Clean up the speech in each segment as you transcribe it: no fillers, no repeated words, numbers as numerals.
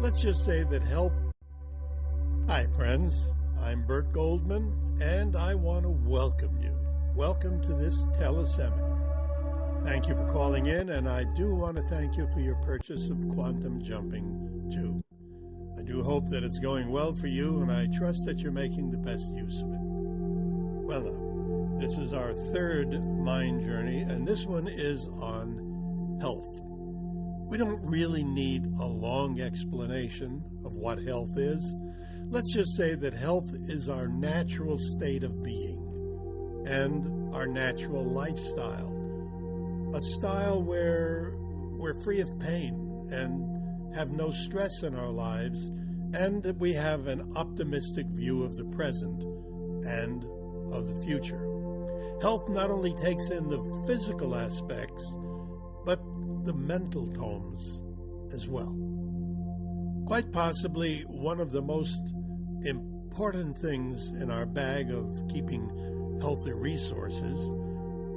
Let's just say that health. Hi, friends. I'm Bert Goldman, and I want to welcome you. Welcome to this teleseminar. Thank you for calling in, and I do want to thank you for your purchase of Quantum Jumping 2. I do hope that it's going well for you, and I trust that you're making the best use of it. Well, now, this is our third mind journey, and this one is on health. We don't really need a long explanation of what health is. Let's just say that health is our natural state of being and our natural lifestyle. A style where we're free of pain and have no stress in our lives, and that we have an optimistic view of the present and of the future. Health not only takes in the physical aspects, but the mental tones as well. Quite possibly one of the most important things in our bag of keeping healthy resources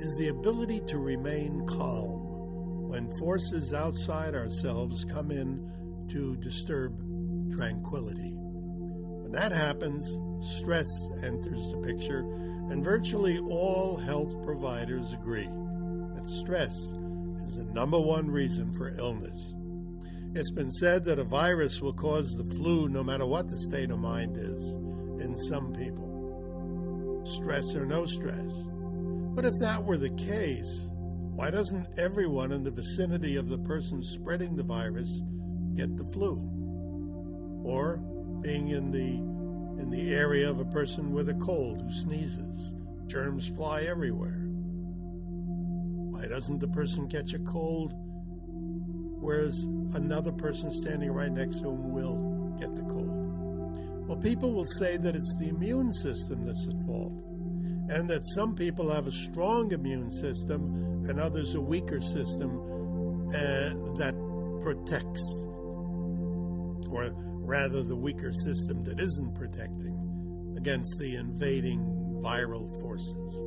is the ability to remain calm when forces outside ourselves come in to disturb tranquility. When that happens, stress enters the picture, and virtually all health providers agree that stress is the number one reason for illness. It's been said that a virus will cause the flu no matter what the state of mind is in some people, stress or no stress. But if that were the case, why doesn't everyone in the vicinity of the person spreading the virus get the flu? Or being in the area of a person with a cold who sneezes, germs fly everywhere. Why doesn't the person catch a cold, whereas another person standing right next to him will get the cold? Well, people will say that it's the immune system that's at fault, and that some people have a strong immune system and others a weaker system that protects, or rather the weaker system that isn't protecting against the invading viral forces.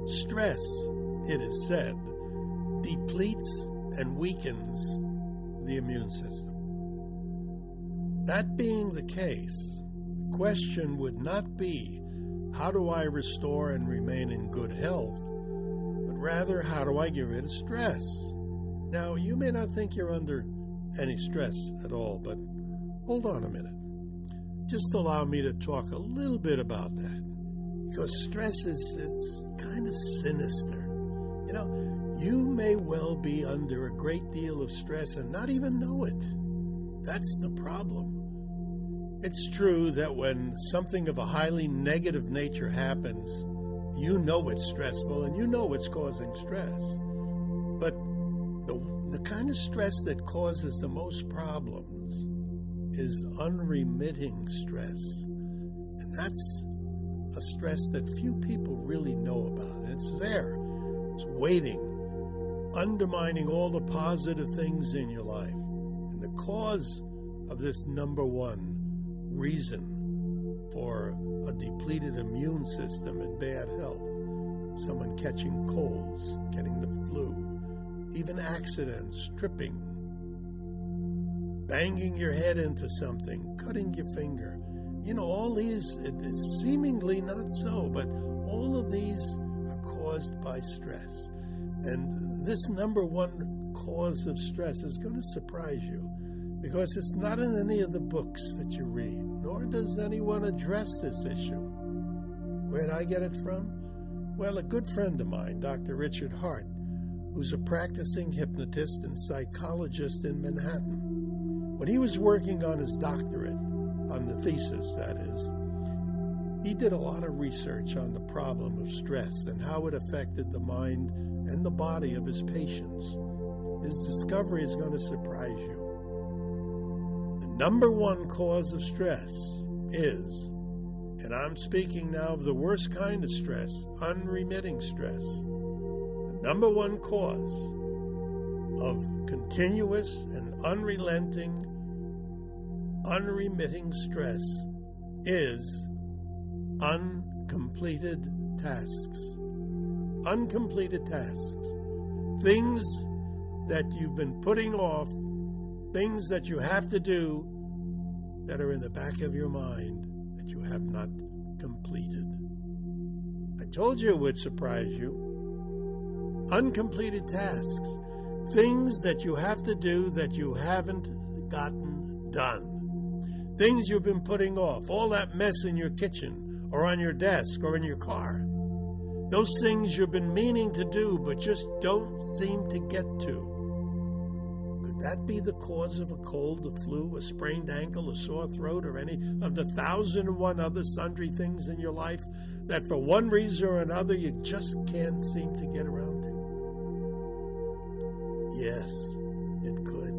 Stress, it is said, depletes and weakens the immune system. That being the case, the question would not be, how do I restore and remain in good health, but rather, how do I get rid of stress? Now, you may not think you're under any stress at all, but hold on a minute. Just allow me to talk a little bit about that, because stress it's kind of sinister. You know, you may well be under a great deal of stress and not even know it. That's the problem. It's true that when something of a highly negative nature happens, you know it's stressful and you know it's causing stress. But the kind of stress that causes the most problems is unremitting stress. And that's a stress that few people really know about. And it's there. It's waiting, undermining all the positive things in your life. And the cause of this number one reason for a depleted immune system and bad health, someone catching colds, getting the flu, even accidents, tripping, banging your head into something, cutting your finger. You know, all these, it is seemingly not so, but all of these are caused by stress. And this number one cause of stress is going to surprise you, because it's not in any of the books that you read, nor does anyone address this issue. Where did I get it from? Well, a good friend of mine, Dr. Richard Hart, who's a practicing hypnotist and psychologist in Manhattan. When he was working on his doctorate, on the thesis that is, he did a lot of research on the problem of stress and how it affected the mind and the body of his patients. His discovery is going to surprise you. The number one cause of stress is, and I'm speaking now of the worst kind of stress, unremitting stress. The number one cause of continuous and unrelenting, unremitting stress is uncompleted tasks. Uncompleted tasks. Things that you've been putting off things that you have to do that are in the back of your mind that you have not completed. I told you it would surprise you. Uncompleted tasks, things that you have to do that you haven't gotten done, things you've been putting off, all that mess in your kitchen or on your desk or in your car, those things you've been meaning to do but just don't seem to get to. Could that be the cause of a cold, a flu, a sprained ankle, a sore throat, or any of the 1,001 other sundry things in your life that for one reason or another you just can't seem to get around to? Yes, it could.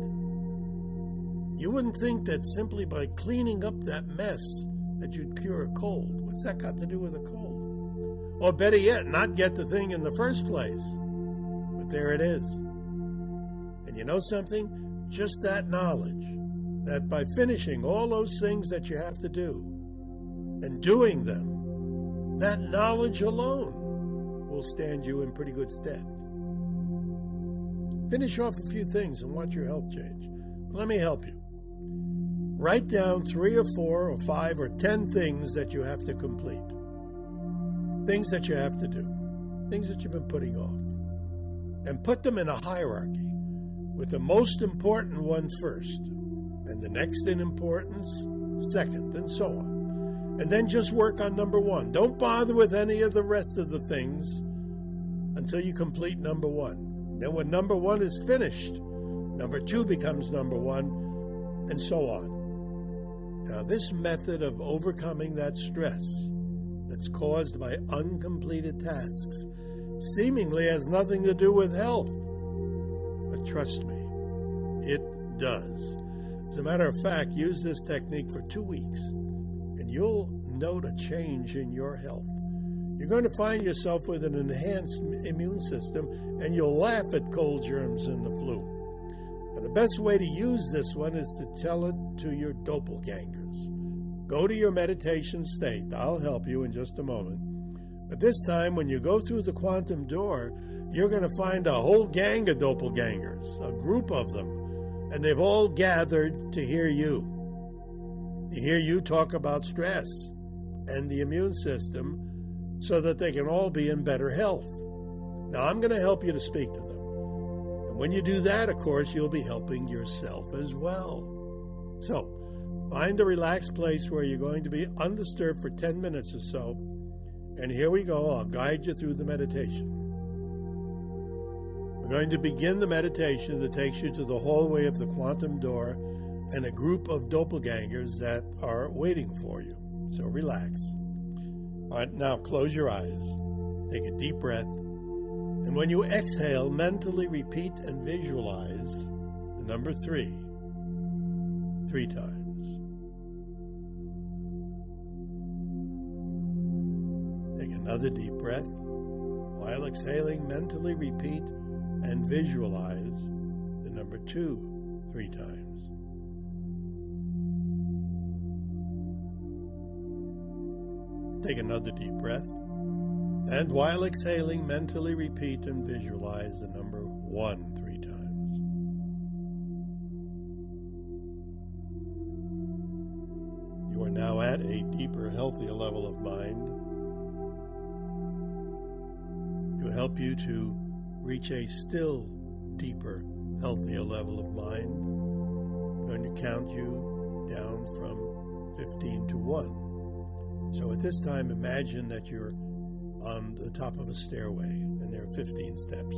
You wouldn't think that simply by cleaning up that mess that you'd cure a cold. What's that got to do with a cold? Or better yet, not get the thing in the first place. But there it is. And you know something? Just that knowledge, that by finishing all those things that you have to do and doing them, that knowledge alone will stand you in pretty good stead. Finish off a few things and watch your health change. Let me help you. Write down 3 or 4 or 5 or 10 things that you have to complete. Things that you have to do. Things that you've been putting off. And put them in a hierarchy, with the most important one first, and the next in importance second, and so on. And then just work on number 1. Don't bother with any of the rest of the things until you complete number 1. Then when number 1 is finished, number 2 becomes number 1, and so on. Now, this method of overcoming that stress that's caused by uncompleted tasks seemingly has nothing to do with health. But trust me, it does. As a matter of fact, use this technique for 2 weeks, and you'll note a change in your health. You're going to find yourself with an enhanced immune system, and you'll laugh at cold germs and the flu. Now, the best way to use this one is to tell it to your doppelgangers. Go to your meditation state. I'll help you in just a moment. But this time, when you go through the quantum door, you're going to find a whole gang of doppelgangers, a group of them, and they've all gathered to hear you. To hear you talk about stress and the immune system so that they can all be in better health. Now, I'm going to help you to speak to them. And when you do that, of course, you'll be helping yourself as well. So, find a relaxed place where you're going to be undisturbed for 10 minutes or so. And here we go. I'll guide you through the meditation. We're going to begin the meditation that takes you to the hallway of the quantum door and a group of doppelgangers that are waiting for you. So relax. All right, now close your eyes. Take a deep breath. And when you exhale, mentally repeat and visualize the number 3 times. Take another deep breath. While exhaling, mentally repeat and visualize the number 2 3 times. Take another deep breath. And while exhaling, mentally repeat and visualize the number 1 3 times. You are now at a deeper, healthier level of mind. To help you to reach a still deeper, healthier level of mind, I'm going to count you down from 15 to 1. So at this time, imagine that you're on the top of a stairway and there are 15 steps.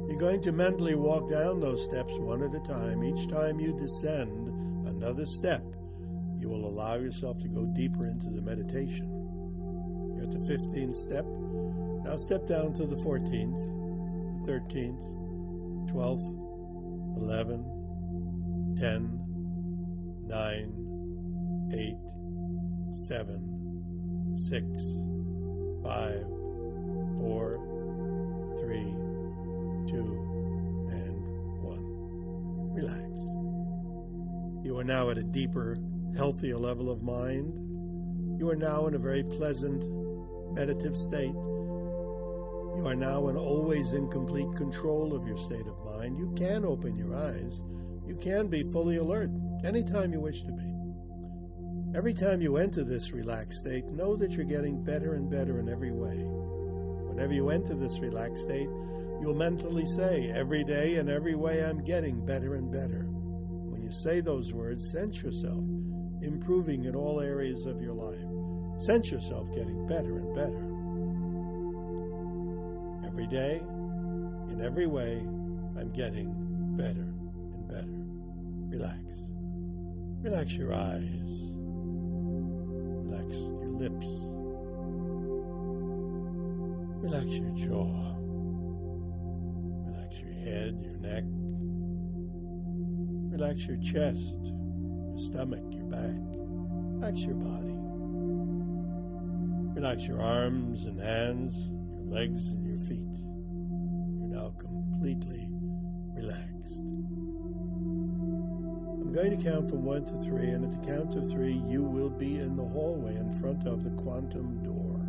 You're going to mentally walk down those steps one at a time. Each time you descend another step, you will allow yourself to go deeper into the meditation. You're at the 15th step. Now step down to the 14th, the 13th, 12th, 11, 10, 9, 8, 7, 6, 5, 4, 3, 2, and 1. Relax. You are now at a deeper, healthier level of mind. You are now in a very pleasant, meditative state. You are now always in complete control of your state of mind. You can open your eyes. You can be fully alert anytime you wish to be. Every time you enter this relaxed state, know that you're getting better and better in every way. Whenever you enter this relaxed state, you'll mentally say, every day in every way I'm getting better and better. When you say those words, sense yourself improving in all areas of your life. Sense yourself getting better and better. Every day, in every way, I'm getting better and better. Relax. Relax your eyes. Relax your lips. Relax your jaw. Relax your head, your neck. Relax your chest, your stomach, your back. Relax your body. Relax your arms and hands, your legs and your feet. You're now completely relaxed. I'm going to count from 1 to 3, and at the count of 3, you will be in the hallway in front of the quantum door.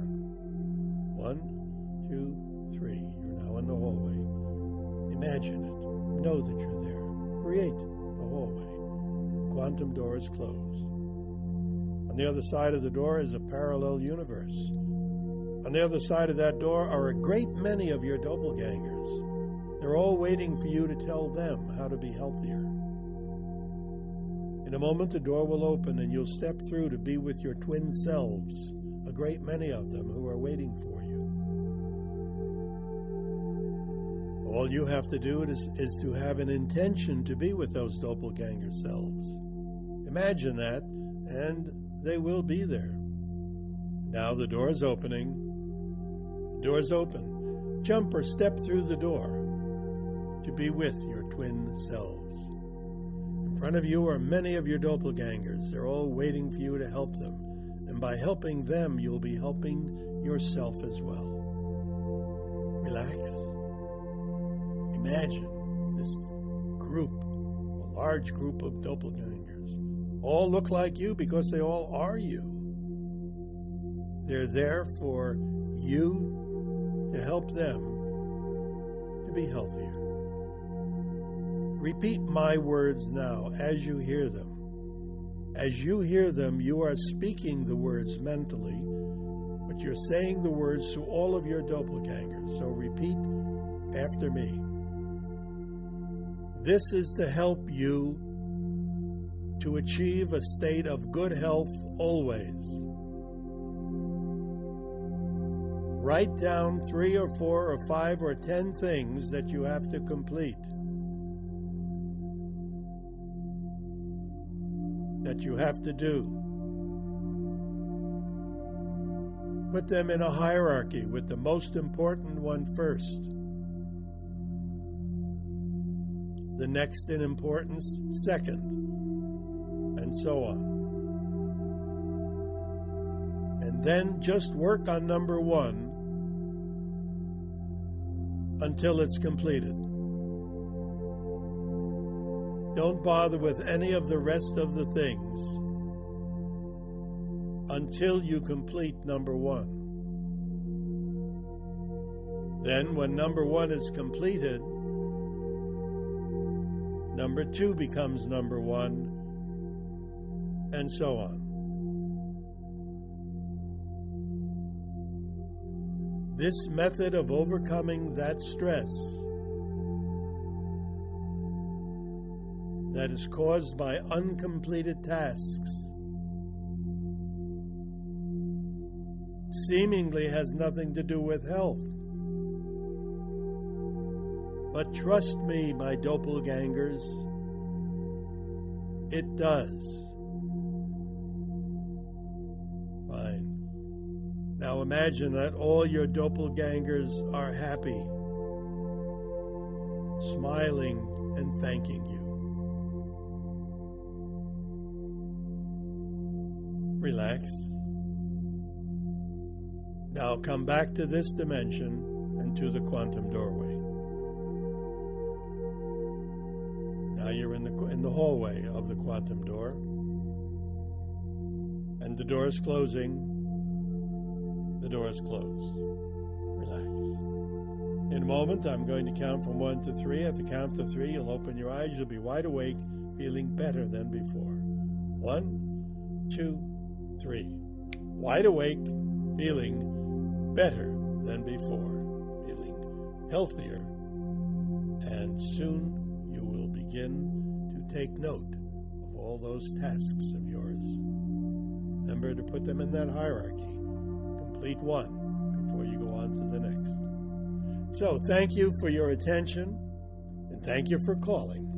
1, 2, 3. You're now in the hallway. Imagine it. Know that you're there. Create the hallway. The quantum door is closed. On the other side of the door is a parallel universe. On the other side of that door are a great many of your doppelgangers. They're all waiting for you to tell them how to be healthier. In a moment, the door will open and you'll step through to be with your twin selves, a great many of them who are waiting for you. All you have to do is to have an intention to be with those doppelganger selves. Imagine that, and they will be there. Now the door is opening. The door is open. Jump or step through the door to be with your twin selves. In front of you are many of your doppelgangers. They're all waiting for you to help them. And by helping them, you'll be helping yourself as well. Relax. Imagine this group, a large group of doppelgangers. All look like you because they all are you. They're there for you to help them to be healthier. Repeat my words now as you hear them. As you hear them, you are speaking the words mentally, but you're saying the words to all of your doppelgangers. So repeat after me. This is to help you to achieve a state of good health always. Write down 3 or 4 or 5 or 10 things that you have to complete, that you have to do. Put them in a hierarchy with the most important one first, the next in importance second, and so on. And then just work on number 1 until it's completed. Don't bother with any of the rest of the things until you complete number 1. Then when number 1 is completed, number 2 becomes number 1, and so on. This method of overcoming that stress that is caused by uncompleted tasks seemingly has nothing to do with health. But trust me, my doppelgangers, it does. Fine. Now imagine that all your doppelgangers are happy, smiling and thanking you. Relax. Now come back to this dimension and to the quantum doorway. Now you're in the hallway of the quantum door, and the door is closing. The door is closed. Relax. In a moment, I'm going to count from 1 to 3. At the count of 3, you'll open your eyes. You'll be wide awake, feeling better than before. 1, 2, 3. Wide awake, feeling better than before, feeling healthier. And soon you will begin to take note of all those tasks of yours. Remember to put them in that hierarchy. Complete one before you go on to the next. So thank you for your attention, and thank you for calling.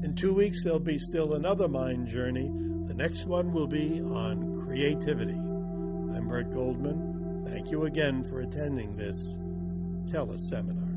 In 2 weeks, there'll be still another mind journey. The next one will be on creativity. I'm Bert Goldman. Thank you again for attending this teleseminar.